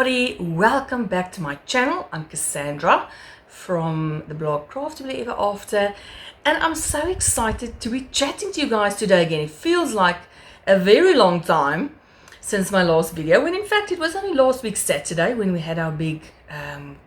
everybody, welcome back to my channel. I'm Cassandra from the blog Craftably Ever After, and I'm so excited to be chatting to you guys today again. It feels like a very long time since my last video, when in fact it was only last week Saturday when we had our big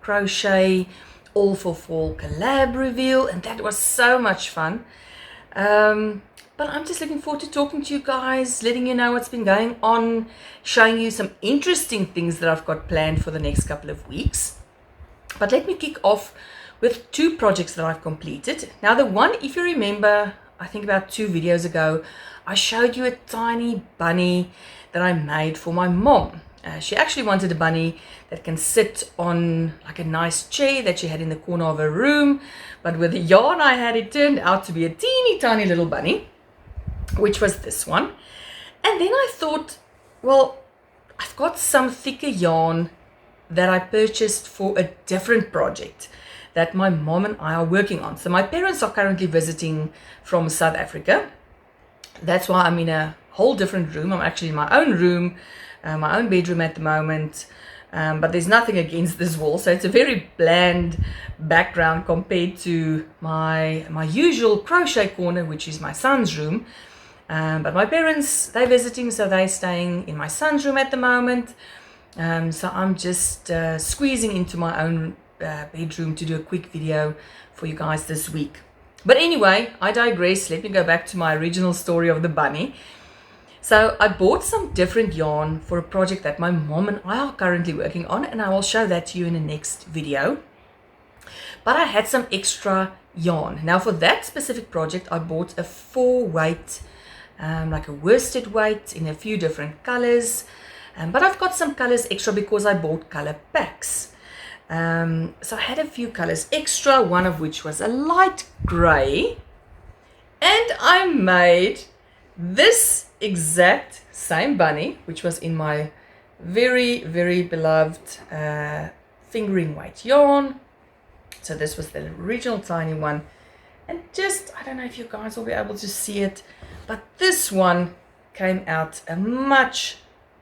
crochet all for fall collab reveal, and that was so much fun. But I'm just looking forward to talking to you guys, letting you know what's been going on, showing you some interesting things that I've got planned for the next couple of weeks. But let me kick off with two projects that I've completed. Now the one, if you remember, I think about 2 videos ago, I showed you a tiny bunny that I made for my mom. She actually wanted a bunny that can sit on like a nice chair that she had in the corner of her room. But with the yarn I had, it turned out to be a teeny tiny little bunny, which was this one. And then I thought, well, I've got some thicker yarn that I purchased for a different project that my mom and I are working on. So my parents are currently visiting from South Africa. That's why I'm in a whole different room. I'm actually in my own room, my own bedroom at the moment. But there's nothing against this wall, so it's a very bland background compared to my usual crochet corner, which is my son's room. But my parents, they're visiting, so they're staying in my son's room at the moment. So I'm just squeezing into my own bedroom to do a quick video for you guys this week. But anyway, I digress. Let me go back to my original story of the bunny. So I bought some different yarn for a project that my mom and I are currently working on, and I will show that to you in the next video. But I had some extra yarn. Now for that specific project, I bought a 4-weight, like a worsted weight in a few different colors. But I've got some colors extra because I bought color packs. So I had a few colors extra, one of which was a light gray. And I made this exact same bunny, which was in my very, very beloved fingering weight yarn. So this was the original tiny one. And just, I don't know if you guys will be able to see it, but this one came out a much,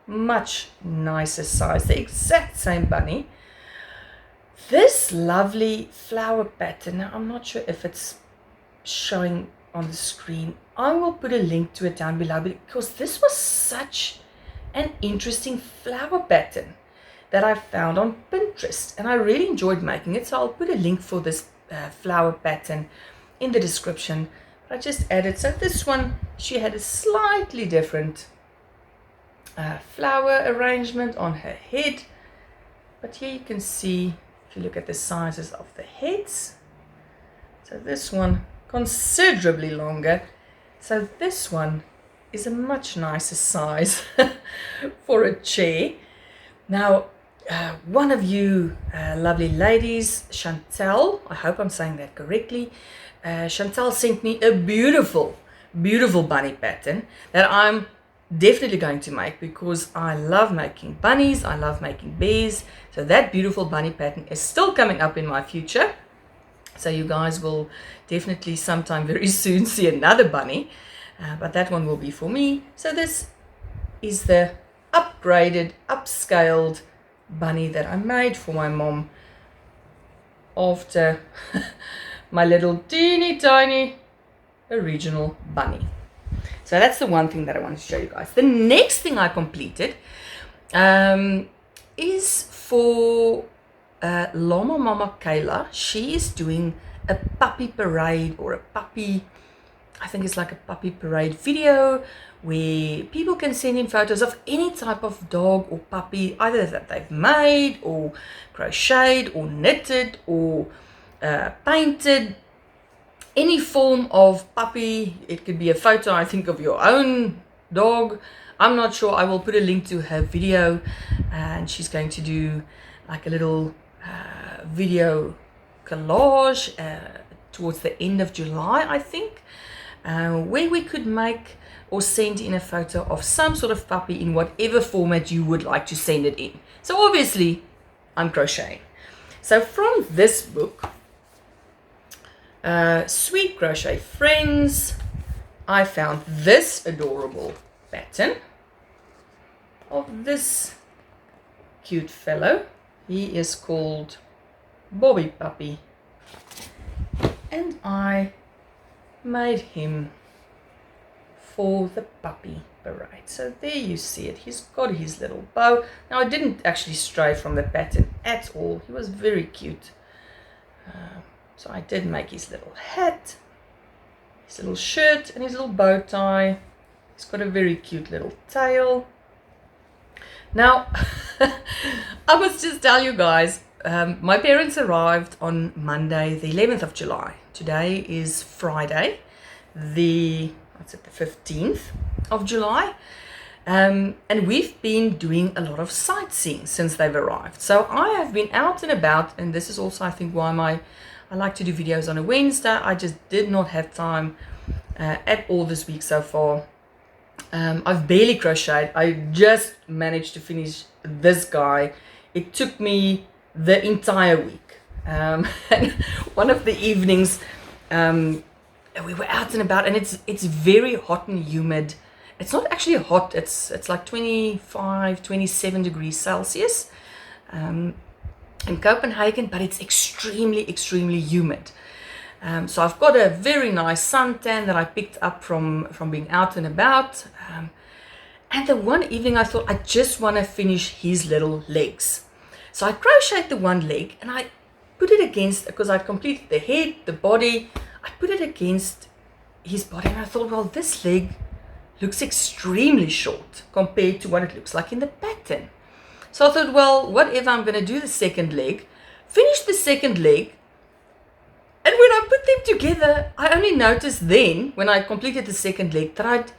much nicer size. The exact same bunny. This lovely flower pattern. Now I'm not sure if it's showing on the screen. I will put a link to it down below because this was such an interesting flower pattern that I found on Pinterest, and I really enjoyed making it. So I'll put a link for this flower pattern in the description. But I just added, so this one, she had a slightly different flower arrangement on her head, but here you can see, if you look at the sizes of the heads, so this one considerably longer. So this one is a much nicer size for a chair. Now, one of you lovely ladies, Chantal, I hope I'm saying that correctly, Chantal sent me a beautiful, beautiful bunny pattern that I'm definitely going to make because I love making bunnies, I love making bears. So that beautiful bunny pattern is still coming up in my future. So you guys will definitely sometime very soon see another bunny, but that one will be for me. So this is the upgraded, upscaled bunny that I made for my mom after my little teeny tiny original bunny. So that's the one thing that I wanted to show you guys. The next thing I completed is for Llama Mama Kayla. She is doing a puppy parade, or a puppy, I think it's like a puppy parade video where people can send in photos of any type of dog or puppy, either that they've made or crocheted or knitted or painted, any form of puppy. It could be a photo, I think, of your own dog. I'm not sure. I will put a link to her video, and she's going to do like a little video collage towards the end of July, I think, where we could make or send in a photo of some sort of puppy in whatever format you would like to send it in. So obviously I'm crocheting. So from this book, Sweet Crochet Friends, I found this adorable pattern of this cute fellow. He is called Bobby Puppy, and I made him for the puppy parade. So there you see it. He's got his little bow. Now, I didn't actually stray from the pattern at all. He was very cute. So I did make his little hat, his little shirt, and his little bow tie. He's got a very cute little tail. Now, I must just tell you guys, my parents arrived on Monday, the 11th of July. Today is Friday, the 15th of July. And we've been doing a lot of sightseeing since they've arrived. So I have been out and about, and this is also, I think, why I like to do videos on a Wednesday. I just did not have time at all this week so far. I've barely crocheted. I just managed to finish this guy. It took me the entire week. And one of the evenings, we were out and about, and it's very hot and humid. It's not actually hot. It's like 25, 27 degrees Celsius in Copenhagen, but it's extremely, extremely humid. So I've got a very nice suntan that I picked up from being out and about. And the one evening I thought I just want to finish his little legs. So I crocheted the one leg and I put it against, because I completed the head, the body, I put it against his body, and I thought, well, this leg looks extremely short compared to what it looks like in the pattern. So I thought, well, whatever, I'm going to do the second leg, finish the second leg. And when I put them together, I only noticed then, when I completed the second leg, that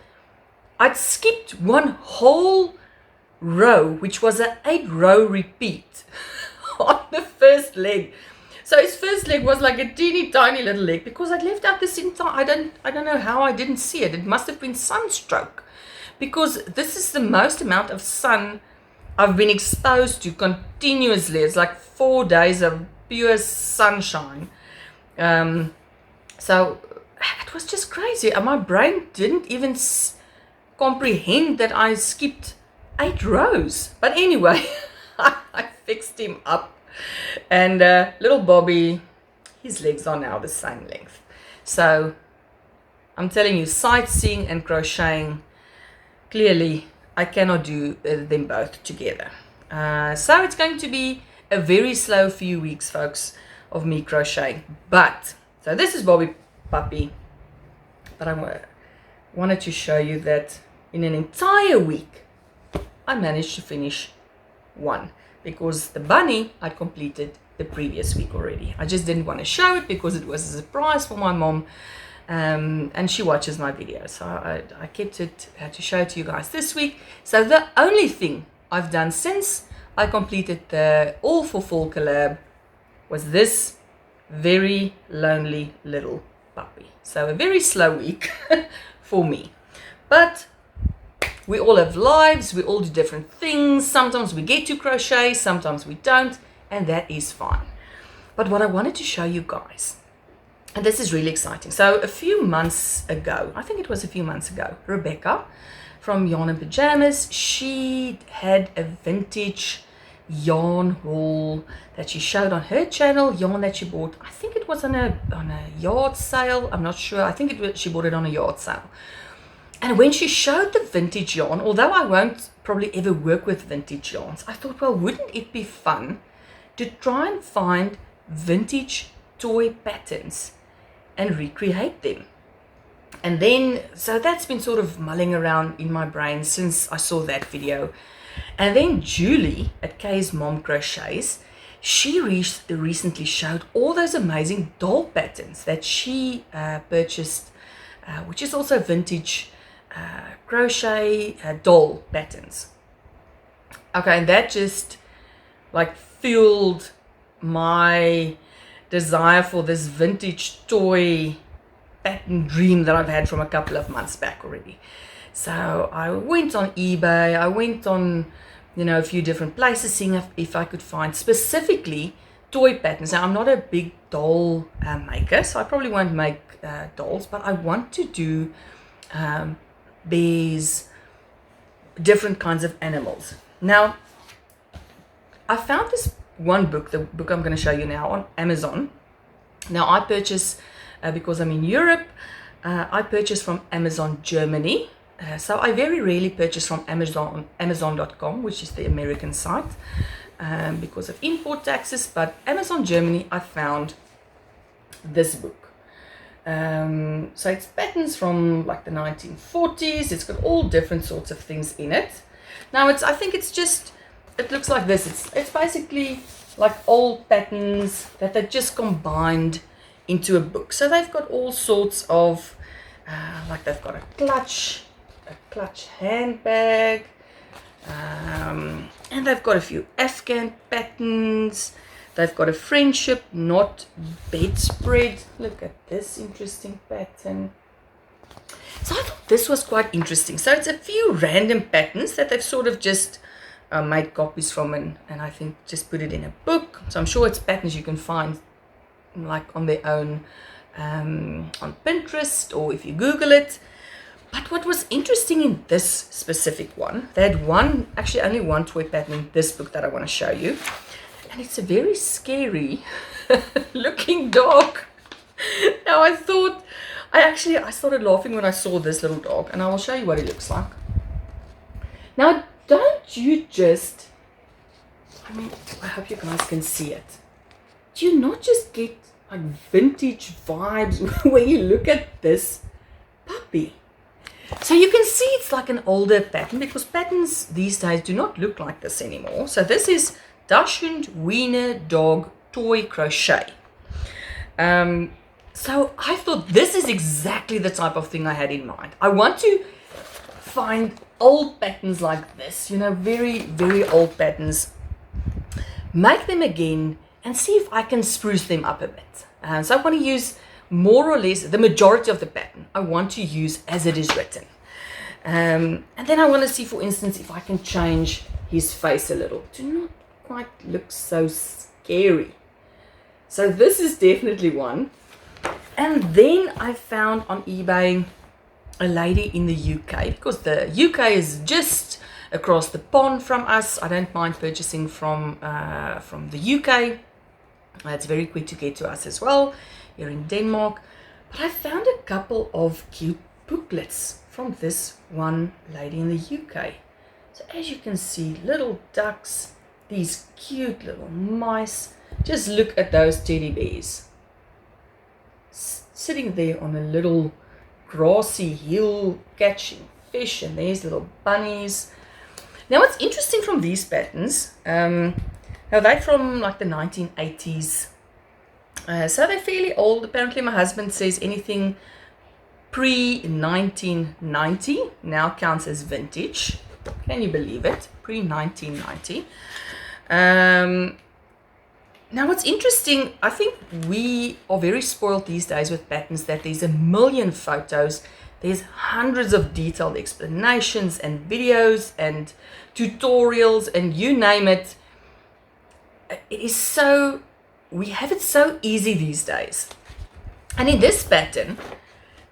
I'd skipped one whole row, which was an 8-row repeat on the first leg. So his first leg was like a teeny tiny little leg, because I'd left out this entire, I don't know how I didn't see it. It must have been sunstroke, because this is the most amount of sun I've been exposed to continuously. It's like 4 days of pure sunshine. So it was just crazy. And my brain didn't even comprehend that I skipped 8 rows. But anyway, I fixed him up. And little Bobby, his legs are now the same length. So I'm telling you, sightseeing and crocheting, clearly I cannot do them both together. So it's going to be a very slow few weeks, folks, of me crocheting. But so this is Bobby Puppy, but I wanted to show you that in an entire week I managed to finish one, because the bunny I completed the previous week already. I just didn't want to show it because it was a surprise for my mom, and she watches my videos, so I kept it to show it to you guys this week. So the only thing I've done since I completed the All for Fall collab was this very lonely little puppy. So a very slow week for me. But we all have lives, we all do different things. Sometimes we get to crochet, sometimes we don't, and that is fine. But what I wanted to show you guys, and this is really exciting. So a few months ago, I think it was a few months ago, Rebecca from Yarn and Pajamas, she had a vintage yarn haul that she showed on her channel, yarn that she bought. I think it was on a yard sale. I'm not sure. I think she bought it on a yard sale. And when she showed the vintage yarn, although I won't probably ever work with vintage yarns, I thought, well, wouldn't it be fun to try and find vintage toy patterns and recreate them? And then, so that's been sort of mulling around in my brain since I saw that video. And then Julie at Kay's Mom Crochets, she recently showed all those amazing doll patterns that she purchased, which is also vintage crochet doll patterns. Okay, and that just like fueled my desire for this vintage toy pattern dream that I've had from a couple of months back already. So I went on eBay, I went on, a few different places, seeing if I could find specifically toy patterns. Now, I'm not a big doll maker, so I probably won't make dolls, but I want to do bears, different kinds of animals. Now, I found this one book, the book I'm going to show you now, on Amazon. Now I purchase, because I'm in Europe, I purchase from Amazon Germany. So I very rarely purchase from Amazon.com, which is the American site, because of import taxes. But Amazon Germany, I found this book. So it's patterns from like the 1940s. It's got all different sorts of things in it. Now I think it's just, it looks like this. It's basically like old patterns that they just combined into a book. So they've got all sorts of, like they've got a clutch handbag, and they've got a few Afghan patterns. They've got a friendship knot bedspread. Look at this interesting pattern. So I thought this was quite interesting. So it's a few random patterns that they've sort of just made copies from, and I think just put it in a book. So I'm sure it's patterns you can find like on their own on Pinterest, or if you Google it. But what was interesting in this specific one, they had only one toy pattern in this book that I want to show you. And it's a very scary looking dog. Now I started laughing when I saw this little dog, and I will show you what it looks like. Now, don't you just, I hope you guys can see it. Do you not just get like vintage vibes when you look at this puppy? So you can see it's like an older pattern, because patterns these days do not look like this anymore. So this is Dachshund Wiener Dog Toy Crochet. So I thought this is exactly the type of thing I had in mind. I want to find old patterns like this, very, very old patterns, make them again and see if I can spruce them up a bit. So I want to use more or less the majority of the pattern I want to use as it is written. And then I want to see, for instance, if I can change his face a little to not quite look so scary. So this is definitely one. And then I found on eBay a lady in the UK, because the UK is just across the pond from us. I don't mind purchasing from the UK. It's very quick to get to us as well here in Denmark. But I found a couple of cute booklets from this one lady in the UK. So as you can see, little ducks, these cute little mice. Just look at those teddy bears sitting there on a little grassy hill catching fish, and there's little bunnies. Now what's interesting from these patterns, now they're from like the 1980s, so they're fairly old. Apparently my husband says anything pre-1990 now counts as vintage. Can you believe it? Pre-1990. Now what's interesting, I think we are very spoiled these days with patterns that there's a million photos, there's hundreds of detailed explanations and videos and tutorials and you name it. We have it so easy these days. And in this pattern,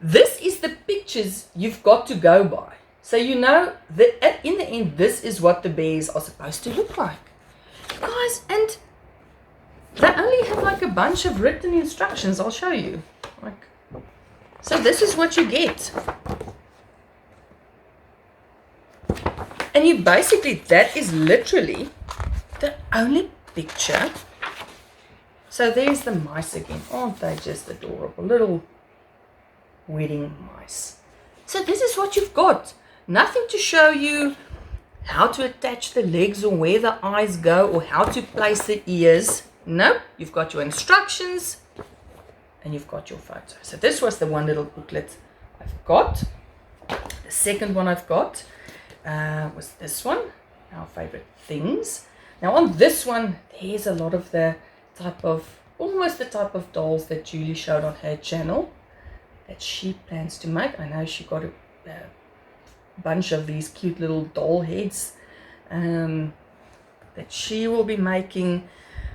this is the pictures you've got to go by. So you know that in the end, this is what the bears are supposed to look like. You guys, and they only have like a bunch of written instructions. I'll show you. So this is what you get. And you basically, that is literally the only picture. So there's the mice again. Aren't they just adorable? Little wedding mice. So this is what you've got. Nothing to show you how to attach the legs or where the eyes go or how to place the ears. No, you've got your instructions and you've got your photo. So this was the one little booklet I've got. The second one I've got was this one, our favorite things. Now on this one, there's a lot of the almost the type of dolls that Julie showed on her channel that she plans to make. I know she got a bunch of these cute little doll heads that she will be making.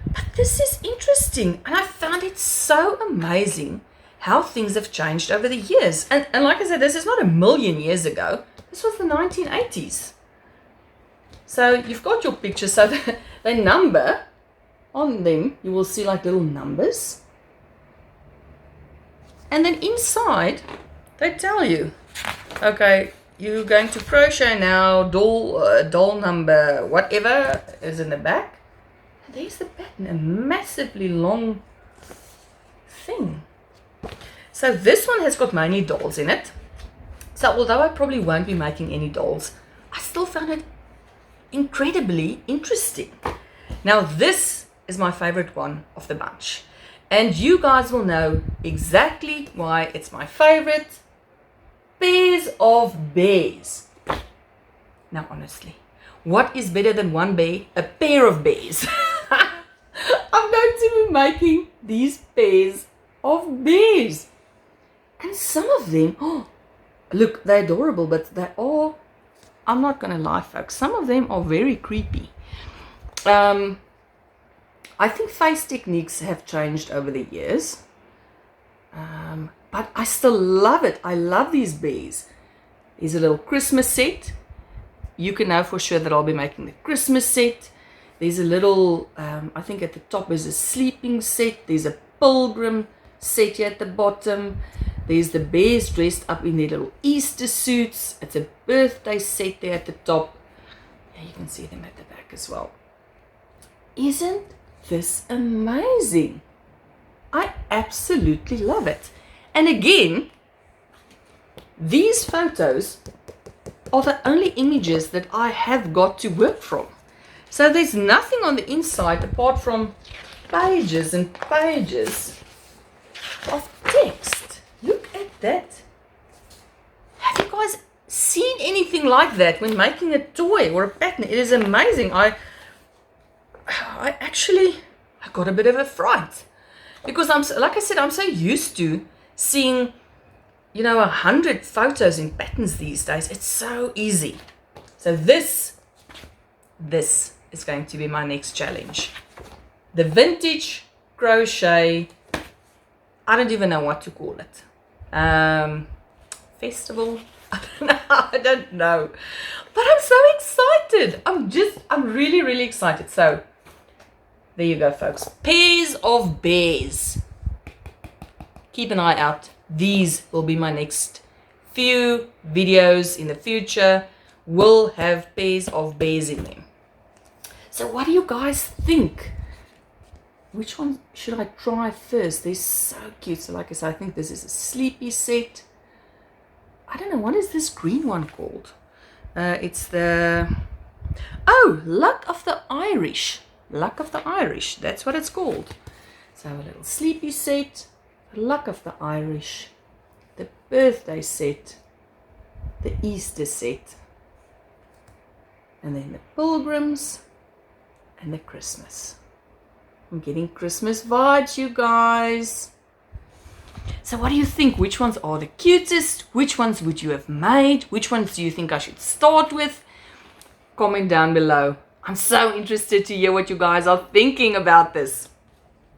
But this is interesting, and I found it so amazing how things have changed over the years. And like I said, this is not a million years ago. This was the 1980s. So you've got your picture, so they number on them. You will see like little numbers. And then inside, they tell you, okay, you're going to crochet now, doll number, whatever is in the back. And there's the pattern, a massively long thing. So this one has got many dolls in it. So although I probably won't be making any dolls, I still found it incredibly interesting. Now this is my favorite one of the bunch. And you guys will know exactly why it's my favorite. Pairs of bears. Now honestly, what is better than one bear? A pair of bears. I'm going to be making these pairs of bears. And some of them, oh, look, they're adorable, but they are, I'm not going to lie, folks, some of them are very creepy. I think face techniques have changed over the years. But I still love it. I love these bears. There's a little Christmas set. You can know for sure that I'll be making the Christmas set. There's a little, I think at the top is a sleeping set. There's a pilgrim set here at the bottom. There's the bears dressed up in their little Easter suits. It's a birthday set there at the top. Yeah, you can see them at the back as well. Isn't this amazing? I absolutely love it. And again, these photos are the only images that I have got to work from. So there's nothing on the inside apart from pages and pages of text. Look at that. Have you guys seen anything like that when making a toy or a pattern? It is amazing. I got a bit of a fright because like I said, I'm so used to seeing, 100 photos in patterns these days. It's so easy. So this is going to be my next challenge. The vintage crochet, I don't even know what to call it. Festival? I don't know. But I'm so excited. I'm really, really excited. So there you go, folks. Pairs of bears. Keep an eye out. These will be my next few videos in the future. Will have pairs of bears in them. So what do you guys think? Which one should I try first? They're so cute. So like I said, I think this is a sleepy set. I don't know, what is this green one called? It's the... Oh, Luck of the Irish. Luck of the Irish. That's what it's called. So a little sleepy set. Luck of the Irish. The birthday set. The Easter set. And then the pilgrims. And the Christmas. I'm getting Christmas vibes, you guys. So what do you think? Which ones are the cutest? Which ones would you have made? Which ones do you think I should start with? Comment down below. I'm so interested to hear what you guys are thinking about this.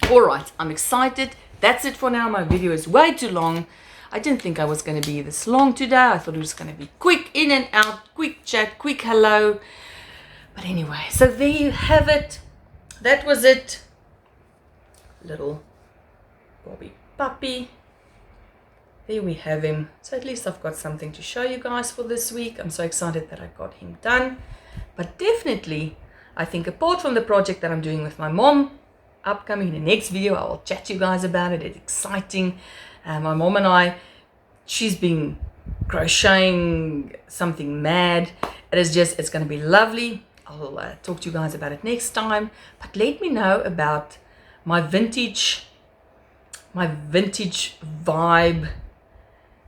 Alright, I'm excited. That's it for now. My video is way too long. I didn't think I was going to be this long today. I thought it was going to be quick in and out, quick chat, quick hello. But anyway, so there you have it. That was it. Little Bobby puppy. There we have him. So at least I've got something to show you guys for this week. I'm so excited that I got him done. But definitely, I think apart from the project that I'm doing with my mom, upcoming in the next video, I will chat to you guys about it. It's exciting. My mom and I, she's been crocheting something mad. It's going to be lovely. I'll talk to you guys about it next time. But let me know about my vintage vibe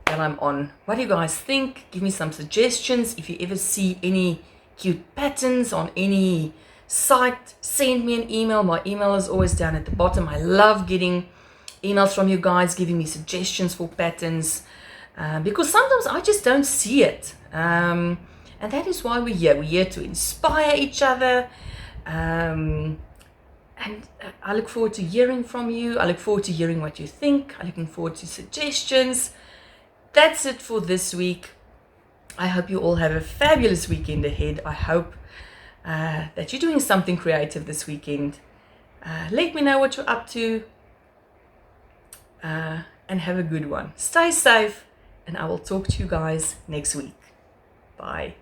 that I'm on. What do you guys think? Give me some suggestions. If you ever see any cute patterns on any site, send me an email. My email is always down at the bottom. I love getting emails from you guys giving me suggestions for patterns because sometimes I just don't see it, and that is why we're here. We're here to inspire each other, and I look forward to hearing from you. I look forward to hearing what you think. I'm looking forward to suggestions. That's it for this week. I hope you all have a fabulous weekend ahead. I hope that you're doing something creative this weekend. Let me know what you're up to, and have a good one. Stay safe, and I will talk to you guys next week. Bye.